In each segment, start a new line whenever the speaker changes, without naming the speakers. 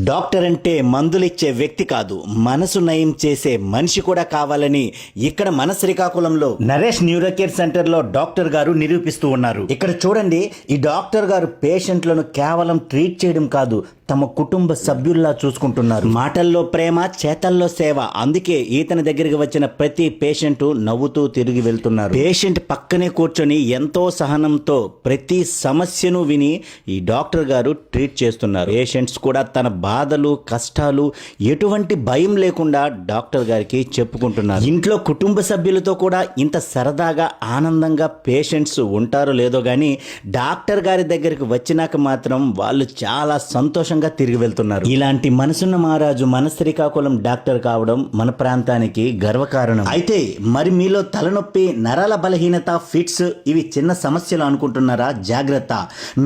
Doctor అంటే మందులిచ్చే వ్యక్తి కాదు, మనసు నయం చేసే మనిషి కూడా కావాలని ఇక్కడ మన శ్రీకాకుళంలో నరేష్ న్యూరో కేర్ సెంటర్ లో డాక్టర్ గారు నిరూపిస్తూ ఉన్నారు. ఇక్కడ చూడండి, ఈ డాక్టర్ గారు పేషెంట్లను కేవలం ట్రీట్ చేయడం కాదు, తమ కుటుంబ సభ్యుల్లా చూసుకుంటున్నారు. మాటల్లో ప్రేమ, చేతల్లో సేవ. అందుకే ఈతని దగ్గరికి వచ్చిన ప్రతి పేషెంట్ నవ్వుతూ తిరిగి వెళ్తున్నారు. పేషెంట్ పక్కనే కూర్చొని ఎంతో సహనంతో ప్రతి సమస్యను విని ఈ డాక్టర్ గారు ట్రీట్ చేస్తున్నారు. పేషెంట్స్ కూడా తన బాధలు, కష్టాలు ఎటువంటి భయం లేకుండా డాక్టర్ గారికి చెప్పుకుంటున్నారు. ఇంట్లో కుటుంబ సభ్యులతో కూడా ఇంత సరదాగా, ఆనందంగా పేషెంట్స్ ఉంటారో లేదో గానీ డాక్టర్ గారి దగ్గరికి వచ్చినాక మాత్రం వాళ్ళు చాలా సంతోషంగా తిరిగి వెళ్తున్నారు. ఇలాంటి మనసున్న మహారాజు మన శ్రీకాకుళం డాక్టర్ కావడం మన ప్రాంతానికి గర్వకారణం. అయితే మరి మీలో తలనొప్పి, నరాల బలహీనత, ఫిట్స్ ఇవి చిన్న సమస్యలు అనుకుంటున్నారా? జాగ్రత్త.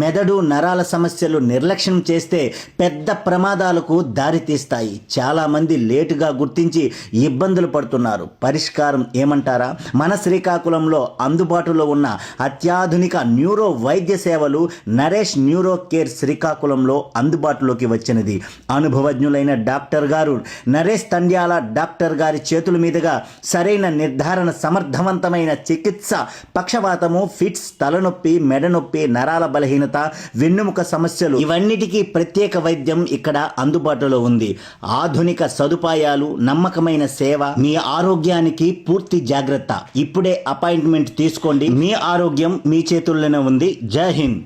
మెదడు, నరాల సమస్యలు నిర్లక్ష్యం చేస్తే పెద్ద ప్రమాదాలకు దారితీస్తాయి. చాలా మంది లేటుగా గుర్తించి ఇబ్బందులు పడుతున్నారు. పరిష్కారం ఏమంటారా? మన శ్రీకాకుళంలో అందుబాటులో ఉన్న అత్యాధునిక న్యూరో వైద్య సేవలు నరేష్ న్యూరో కేర్ శ్రీకాకుళంలో అందుబాటులోకి వచ్చినది. అనుభవజ్ఞులైన డాక్టర్ గారు నరేష్ తండ్యాల డాక్టర్ గారి చేతుల మీదుగా సరైన నిర్ధారణ, సమర్థవంతమైన చికిత్స, పక్షవాతము, ఫిట్స్, తలనొప్పి, మెడనొప్పి, నరాల బలహీనత, వెన్నుముక సమస్యలు ఇవన్నిటికీ ప్రత్యేక వైద్యం ఇక్కడ అందుబాటులో ఉంది. ఆధునిక సదుపాయాలు, నమ్మకమైన సేవ, మీ ఆరోగ్యానికి పూర్తి జాగ్రత్త. ఇప్పుడే అపాయింట్మెంట్ తీసుకోండి. మీ ఆరోగ్యం మీ చేతుల్లోనే ఉంది. జై హింద్.